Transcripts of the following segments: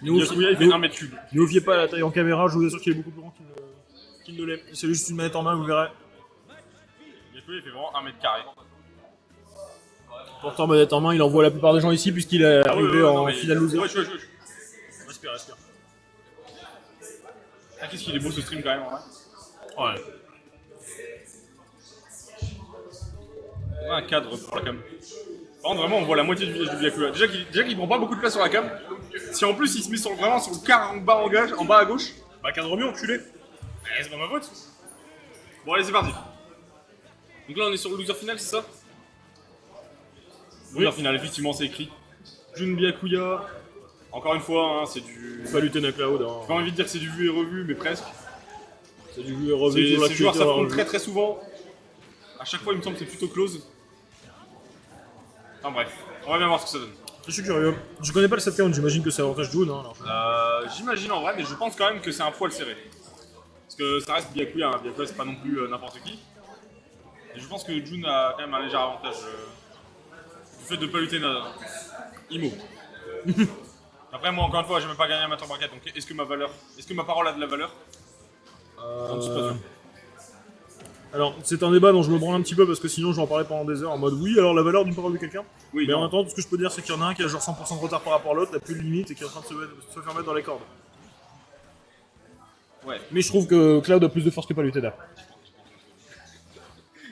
Byakuya, il fait 1 mètre cube. Ne vous fiez pas à la taille en caméra, je vous assure qu'il est beaucoup plus grand qu'il ne l'est. C'est juste une manette en main, vous verrez. Byakuya, il fait vraiment 1 mètre carré. Pourtant, manette en main, il envoie la plupart des gens ici puisqu'il est arrivé en finale loser. Ouais. Respire. Ah, qu'est-ce qu'il est beau ce stream quand même, en vrai. Ouais. On a un cadre pour la cam. Par contre, vraiment, on voit la moitié du visage de Byakuya. Déjà qu'il prend pas beaucoup de place sur la cam. Si en plus il se met vraiment sur le quart en bas à gauche, bah cadre mieux, enculé. C'est pas ma faute. Bon, allez, c'est parti. Donc là, on est sur le loser final, c'est ça? Loser final, effectivement, c'est écrit. Jun Byakuya. Encore une fois, hein, c'est du. Pas lutter na Cloud. Hein. J'ai pas envie de dire que c'est du vu et revu, mais presque. C'est du vu et revu. Ces joueurs s'affrontent très très souvent. À chaque fois, il me semble que c'est plutôt close. Enfin bref, on va bien voir ce que ça donne. Je suis curieux. Je connais pas le 7 count, j'imagine que c'est avantage June. Hein, J'imagine en vrai, mais je pense quand même que c'est un poil serré. Parce que ça reste Byakuya, hein. Byakuya c'est pas non plus n'importe qui. Et je pense que Jun a quand même un léger avantage du fait de pas lutter Imo. Après moi encore une fois, j'ai même pas gagné un amateur bracket, donc est-ce que ma parole a de la valeur? J'en suis pas sûr. Alors, c'est un débat dont je me branle un petit peu parce que sinon je vais en parler pendant des heures en mode oui, alors la valeur d'une parole de quelqu'un. Oui, mais non. en même temps, tout ce que je peux dire, c'est qu'il y en a un qui a genre 100% de retard par rapport à l'autre, la plus limite et qui est en train de se faire mettre dans les cordes. Ouais. Mais je trouve que Cloud a plus de force que Palutena. J'ai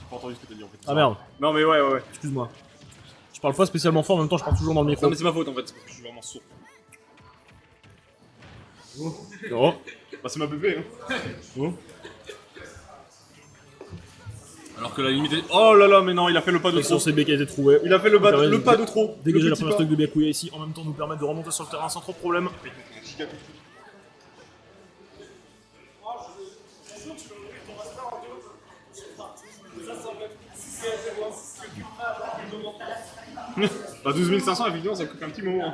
pas entendu ce que t'as dit en fait. Ah merde, Non mais ouais. excuse-moi. Je parle pas spécialement fort, en même temps je parle toujours dans le micro. Non mais c'est ma faute en fait, c'est parce que je suis vraiment sourd. Oh. Bah c'est ma bébé hein. Oh. Alors que la limite est... Oh là là, mais non, il a fait le pas de trop. Son CB qui a été trouvé. Il a fait le pas de trop. Dégager la première stock de Byakuya ici, en même temps nous permettre de remonter sur le terrain sans trop de problème. Bah 12 500, effectivement, ça coûte un petit moment.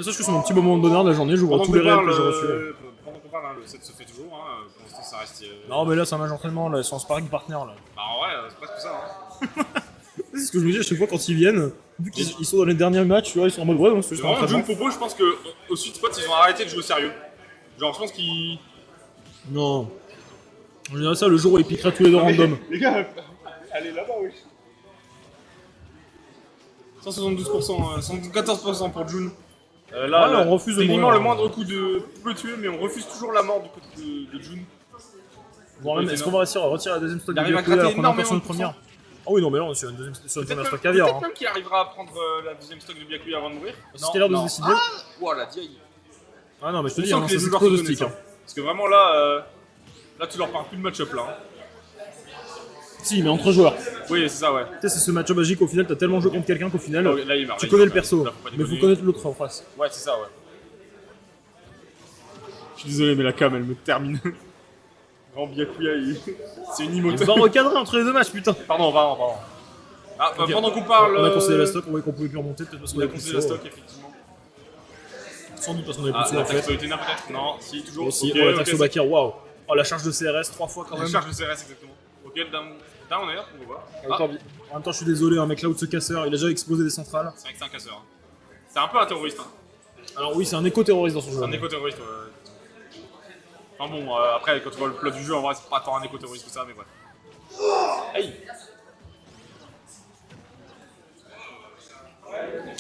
Sache que c'est mon petit moment de bonheur de la journée, j'ouvre tous les rêves que j'ai reçus. Pendant qu'on parle, hein, le set se fait toujours, hein. Pour l'instant, ça reste... Non, mais là, c'est un match d'entraînement, là, ils sont en sparring partner, là. Bah en vrai, c'est presque ça, hein. C'est ce que je me dis à chaque fois quand ils viennent, vu qu'ils sont dans les derniers matchs, tu vois, ils sont en mode ouais, donc c'est juste un Vraiment, Jun entraînement. Popo, je pense que au sweet spot, ils ont arrêté de jouer sérieux. Genre, je pense qu'ils... Non. On dirait ça le jour où ils piqueraient tous les deux random. Les gars, allez là-bas, oui. 172%, 114% pour Jun. Là, Ouais, on refuse de techniquement, mourir. le moindre coup peut tuer, mais on refuse toujours la mort du côté de Jun. Voire même, est-ce qu'on va réussir à retirer la deuxième stock Il de arrive à Byakuya alors gratter qu'on est encore sur une énormément première? Ah oui, non, mais là, on est sur une première stock caviar. Peut-être Hein. même qu'il arrivera à prendre la deuxième stock de Byakuya avant de mourir. C'était l'air de se décider. Ouah, la diaille. Ah non, mais je te On dis, sent hein, que ça les c'est joueurs trop se de connaissent, stick. hein. Hein. Parce que vraiment là, tu leur parles plus de match-up là. Hein. Si, mais entre joueurs. Oui, c'est ça, ouais. Tu sais, c'est ce match magique, au final, t'as tellement joué contre quelqu'un qu'au final, Là, il tu connais le perso. Mais faut connaître l'autre en face. Ouais, c'est ça, ouais. Je suis désolé, mais la cam, elle me termine. Grand Byakuya, c'est une Il emote. va recadrer entre les deux matchs, putain. Pardon. Ah, bah, Ok. pendant qu'on parle. On a concédé la stock, on voyait qu'on pouvait plus remonter, peut-être parce qu'on On a avait plus concédé la de stock, saut. effectivement. Sans doute parce qu'on avait Ah, plus de la saut en fait. taxe Utena peut-être? Non, si, toujours. Et aussi, Ok, oh, la ok, taxe au Bakir, waouh. Oh, la charge de CRS, 3 fois quand La même. charge de CRS, exactement. Ok, down air, on va voir. En même temps, je suis désolé, un mec là-haut de ce casseur, il a déjà explosé des centrales. C'est vrai que c'est un casseur. Hein. C'est un peu un terroriste. Hein. Alors oui, c'est un éco-terroriste dans son jeu. C'est un éco-terroriste, ouais. Enfin bon, après, quand tu vois le plot du jeu, en vrai, c'est pas tant un éco-terroriste que ça, mais bref. Aïe.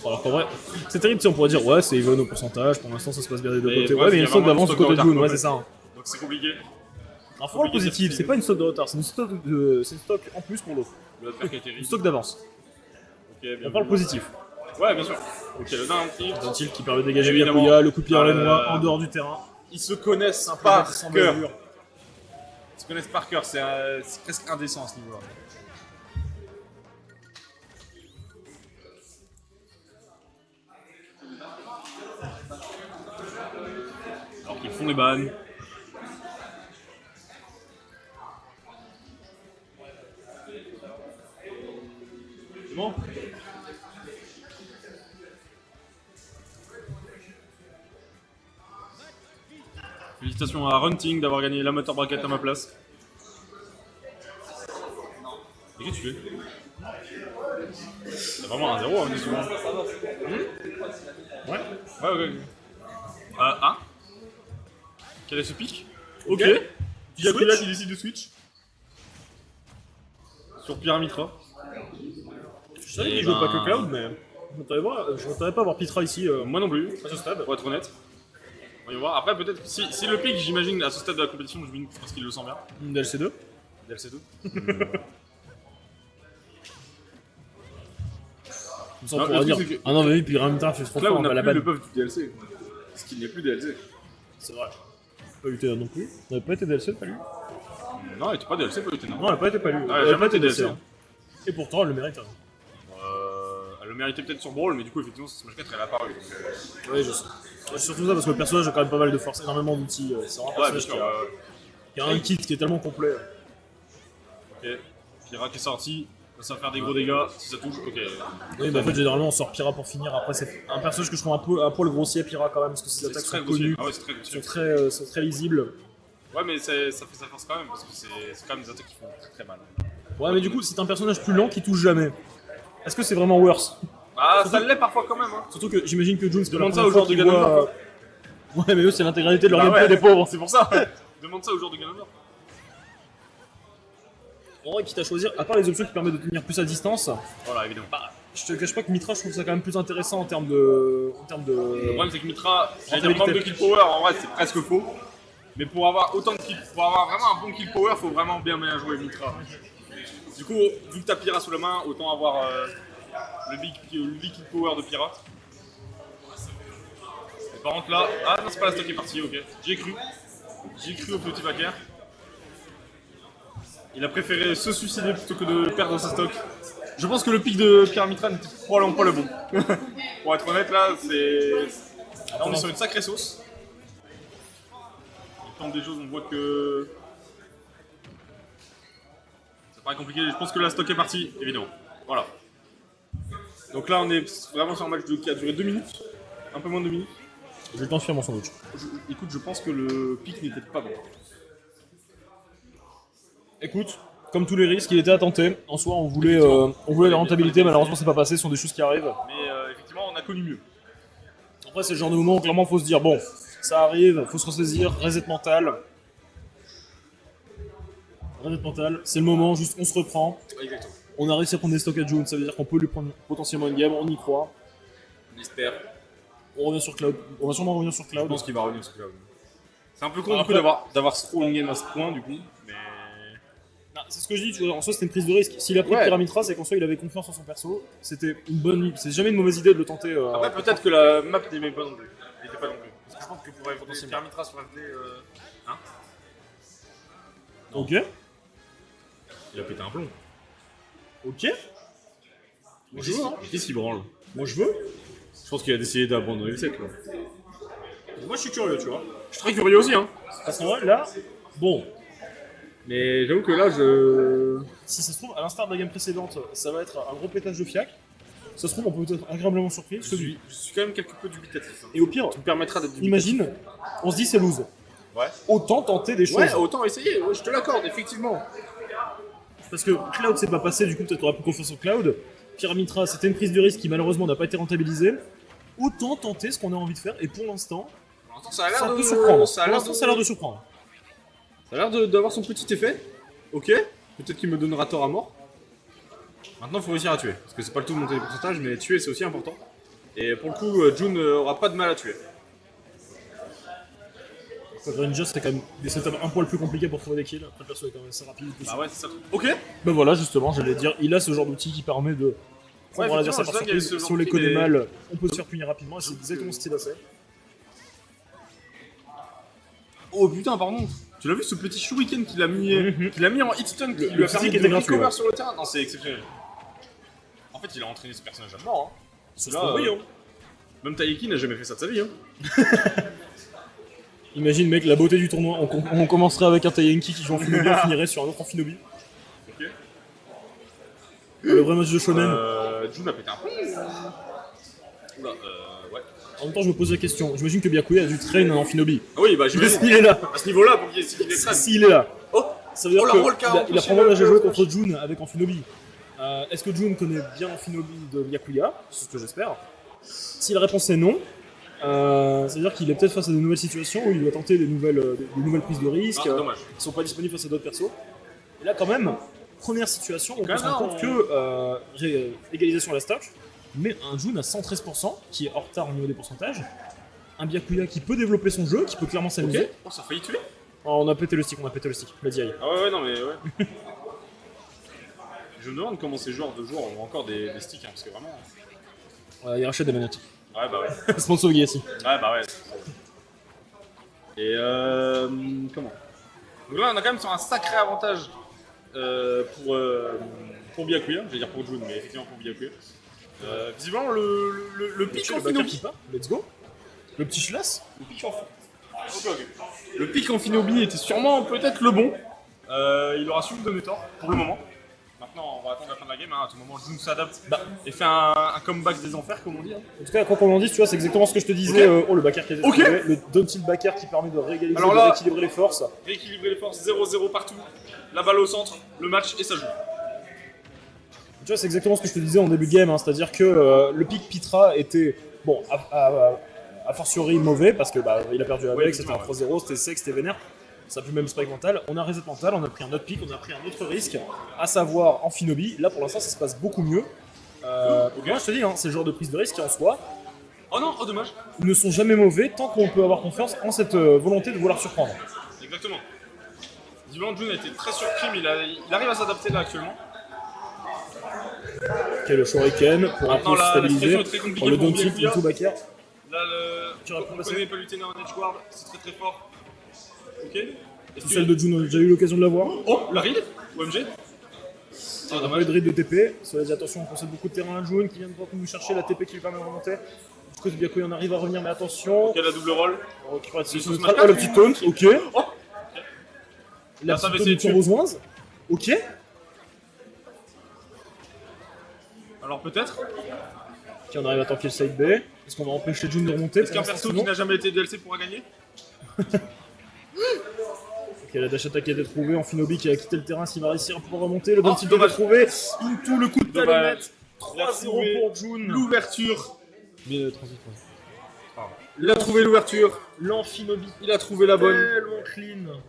Alors qu'en vrai, c'est terrible si on pourrait dire ouais, c'est even au pourcentage, pour l'instant ça se passe bien des deux Mais côtés. bref, Ouais, mais il y a une stock vraiment d'avance du côté de retard June, ouais, complet. c'est ça. Hein. Donc c'est compliqué. Alors faut voir le positif, c'est pas une stock de retard, c'est une stock en plus pour l'autre. Le faire qui a été Une stock d'avance. Ok, bien On parle vu. positif. Ouais, bien sûr. Ok, le down tilt. Un tilt qui permet de dégager Évidemment. Byakuya, le coup de pied en laine noire en dehors du terrain. Ils se connaissent Un peu par sans cœur. mesure. Ils se connaissent par cœur, c'est presque indécent à ce niveau-là. Alors qu'ils font les bannes. C'est bon? Félicitations à Runting d'avoir gagné l'amateur bracket à ma place. Et qu'est-ce que tu fais? C'est vraiment un 0 hein, souvent. Ouais. Ouais, ok. Ah. Quel est ce pic? Ok. Byakuya qui décide de switch. Sur Pyramitra. Je savais qu'il jouait pas que Cloud, mais je m'attendais pas à voir Pitra ici Moi non plus, à ce stade. pour être honnête. Voyons voir. Après, peut-être que si le pic, j'imagine, à ce stade de la compétition, je win parce qu'il le sent bien. DLC2. DLC2. Comme ça, on Non, pourra le dire. truc, c'est que- Ah non, mais oui, Pyramitra fait trop Là, fort, on à a la plus le banne. buff du DLC. Ce qui n'est plus DLC. C'est vrai. Pas UT non plus. On n'avait pas été DLC, pas lui. Non, il était pas DLC, pas été, non. Non, elle n'a pas été pas lui. elle a jamais été DLC. hein. Et pourtant, elle le mérite. Hein. Elle le méritait peut-être sur Brawl, mais du coup, effectivement, sur Smash 4, elle a apparu. Donc, Oui, je sais. C'est surtout ça parce que le personnage a quand même pas mal de force, énormément d'outils. C'est vraiment un ouais, bien personnage sûr. qui a un kit qui est tellement complet. Ok. Pyra qui est sorti. Ça va faire des gros dégâts. Si ça touche, ok. Oui, bah en fait, généralement, on sort Pyra pour finir. Après, c'est un personnage que je trouve un poil grossier, Pyra quand même, parce que ses C'est attaques très sont grossier. connues, Ah ouais, c'est très grossier. sont très lisibles. Ouais, mais ça fait sa force quand même, parce que c'est quand même des attaques qui font très très mal. Ouais, mais du coup, c'est un personnage plus lent qui touche jamais. Est-ce que c'est vraiment worse? Ah, ça l'est parfois quand même, hein. Surtout que j'imagine que June, c'est Demande la ça première aux joueurs fois de qu'il Ganon voit, Nord, Ouais, mais eux, c'est l'intégralité de leur Bah gameplay ouais. des pauvres. C'est pour ça. Demande ça aux joueurs de Ganon Nord. En vrai, quitte à choisir, à part les options qui permettent de tenir plus à distance, Voilà, évidemment. je te cache pas que Mitra, je trouve ça quand même plus intéressant en termes de. Le problème, c'est que Mitra, j'allais dire Rentabilité. manque de kill power, en vrai, c'est presque faux. Mais pour avoir autant de kill, pour avoir vraiment un bon kill power, faut vraiment bien jouer Mitra. Du coup, vu que t'as Pyra sous la main, autant avoir le big kill power de Pyra. Et par contre là, ah non, c'est pas la stock qui est partie, ok. J'ai cru au petit Packer. Il a préféré se suicider plutôt que de perdre sa stock. Je pense que le pic de Pyramitra n'était probablement pas le bon. Pour être honnête, là, là, on est sur une sacrée sauce. Il tente des choses, on voit que. Ça paraît compliqué, je pense que la stock est partie, évidemment. Voilà. Donc là, on est vraiment sur un match qui a duré 2 minutes. Un peu moins de 2 minutes. J'ai le temps de faire mon sandwich. Écoute, je pense que le pic n'était pas bon. Écoute, comme tous les risques, il était à tenter. En soi, on voulait la rentabilité, malheureusement, c'est pas passé, ce sont des choses qui arrivent. Mais effectivement, on a connu mieux. Après, c'est le genre de moment où clairement, faut se dire bon, ça arrive, faut se ressaisir, reset mental. Reset mental, c'est le moment, juste on se reprend. Exactement. On a réussi à prendre des stocks à June, ça veut dire qu'on peut lui prendre potentiellement une game, on y croit. On espère. On revient sur Cloud, on va sûrement revenir sur Je Cloud. pense qu'il va revenir sur Cloud. C'est un peu con Après- du coup d'avoir trop in game à ce point du coup, mais. Non, c'est ce que je dis, tu vois, en soi c'était une prise de risque. S'il a pris Ouais. Pyramitra, c'est qu'en soi il avait confiance en son perso. C'était une bonne, c'est jamais une mauvaise idée de le tenter. Après, peut-être que la map n'aimait pas non plus. Elle était pas non plus. Parce que je pense que pour Potentiellement. Pyramitra sur FD, hein, Ok. il a pété un plomb. Ok. Mais qu'est-ce qu'il branle? Moi je veux. Je pense qu'il a décidé d'abandonner le set là. Moi je suis curieux, tu vois. Je suis très curieux aussi, hein. Parce qu'en vrai, là, bon, Mais j'avoue que là, je. si ça se trouve, à l'instar de la game précédente, ça va être un gros pétage de fiac. Ça se trouve, on peut être agréablement surpris. Je suis quand même quelque peu dubitatif. Hein. Et au pire, Ça me permettra d'être dubitatif. imagine, on se dit c'est lose. Ouais. Autant tenter des choses. Ouais, autant essayer, ouais, je te l'accorde, effectivement. Parce que Cloud s'est pas passé, du coup peut-être qu'on aura plus confiance en Cloud. Pyramitra, c'était une prise de risque qui malheureusement n'a pas été rentabilisée. Autant tenter ce qu'on a envie de faire, et pour l'instant, Ça a ça l'air peut de surprendre. Ça a Pour l'air l'instant, ça a l'air de surprendre. d'avoir son petit effet. Ok. Peut-être qu'il me donnera tort à mort. Maintenant, il faut réussir à tuer. Parce que c'est pas le tout de monter les pourcentages, mais tuer c'est aussi important. Et pour le coup, June aura pas de mal à tuer. Ranger, c'est quand même des setups un poil plus compliqués pour trouver des kills. Après, le perso est quand même assez rapide. Ah ouais, c'est ça. Ok. Ben voilà, justement, j'allais dire, il a ce genre d'outil qui permet de prendre Ouais, l'adversaire par effectivement, je sais qu'il y a surprise. ce Si genre on les d'outil, connaît mais- mal, on peut se faire punir rapidement, et c'est exactement ce qu'il a fait. Oh putain, pardon. Tu l'as vu ce petit shuriken qu'il a mis, en hit stun, qui Le lui a permis physique de était gratuit, recover ouais. sur le terrain. Non, c'est exceptionnel. En fait, il a entraîné ce personnage à mort. Hein. C'est Là, trop brillant. Même Taiki n'a jamais fait ça de sa vie. Hein. Imagine, mec, la beauté du tournoi. On commencerait avec un Tayenki qui joue en Finobi, on finirait sur un autre en Finobi. Ok. Le vrai match de Shonen. June a pété un peu. Oula, ouais. En même temps, je me pose la question. J'imagine que Byakuya a dû train en Finobi. Ah oui, bah j'imagine. Il est là. À ce niveau-là, pour qu'il ait des traces. S'il est là. Oh, Ça veut dire Oh, la que roll car il a probablement déjà joué contre June avec Enfinobi. Est-ce que June connaît bien Enfinobi de Byakuya? C'est ce que j'espère. Si la réponse est non, C'est-à-dire qu'il est peut-être face à de nouvelles situations où il doit tenter des nouvelles prises de risque Ah, dommage. qui sont pas disponibles face à d'autres persos. Et là, quand même, première situation, on peut Quand se même, rendre compte que j'ai égalisation à la start, mais un Jun à 113%, qui est hors retard au niveau des pourcentages, un Byakuya qui peut développer son jeu, qui peut clairement s'amuser. Ok. Oh, ça a failli tuer. Oh, on a pété le stick, let's y aller. Ah ouais, non mais ouais. Je me demande comment ces joueurs de jour ont encore des sticks, hein, parce que vraiment... Il rachète des manettes. Ouais, bah ouais. Sponsor ici. Ouais, bah ouais. Et comment? Donc là, on a quand même sur un sacré avantage pour Byakuya, je vais dire pour Jun, mais effectivement pour Byakuya. Visiblement, le pic en Le Bakar Finobi. qui part, let's go. Le petit Schlass. Le pic en Le pic en Finobi était sûrement peut-être le bon. Il aura su me donner tort pour le moment. Maintenant, on va attendre la fin de la game. Hein. À tout moment, Jun s'adapte et fait un comeback des enfers, comme on dit. Hein. En tout cas, quoi qu'on en dise, tu vois, c'est exactement ce que je te disais. Ok. Oh, le Bakar qui a été Ok. trouvé, le down tilt Bakar qui permet de réégaliser, Alors de là- rééquilibrer les forces. Rééquilibrer les forces, 0-0 partout. La balle au centre, le match et ça joue. Tu vois, c'est exactement ce que je te disais en début de game, hein, c'est-à-dire que le pick Pitra était, bon, a fortiori mauvais, parce que il a perdu avec, Ouais, c'était un effectivement, 3-0, c'était sec, c'était vénère. Ça a plus même spike mental. On a reset mental, on a pris un autre pick, on a pris un autre risque, à savoir en Finobi. Là, pour l'instant, ça se passe beaucoup mieux. Moi, je te dis, hein, c'est le genre de prise de risque qui, en soi, Oh non, oh dommage. ne sont jamais mauvais tant qu'on peut avoir confiance en cette volonté de vouloir surprendre. Exactement. Visiblement, Jun a été très surpris, mais il arrive à s'adapter là actuellement. Ok, le Shuriken pour un Maintenant, peu la stabiliser. situation est très compliquée Pour le pour down tilt, Byakuya. du tout Bakar. Là, Tu vas on prendre connaît pas lutter en edge guard, c'est très très fort. Ok. Est-ce Celle de Jun, on a déjà eu l'occasion de la voir. Oh, la read OMG. On a pas eu de read de TP. Cela dit, attention, on concède beaucoup de terrain à Jun qui vient de nous chercher la TP qui lui permet de remonter. Du coup, Byakuya on arrive à revenir, mais attention. Ok, la double roll. On récupère C'est son sous neutral. smash Oh, le petit taunt, ok. Oh. La ça va petite essayer taunt de de Turbo Zwinz. Ok. Alors peut-être. Ok, on arrive à tanker le side B. Est-ce qu'on va empêcher Jun de remonter? Est-ce qu'un perso qui n'a jamais été DLC pourra gagner? Ok, la dash attack a été trouvée. En Finobi qui a quitté le terrain, s'il va réussir à pouvoir remonter. Le down tilt a été dommage. trouvé. Into le coup de Dommage. talonnette. Il a 3-0 trouvé pour Jun. l'ouverture. Mais transit, Il a trouvé l'ouverture. l'Amphinobi. Il a trouvé la bonne. Tellement clean.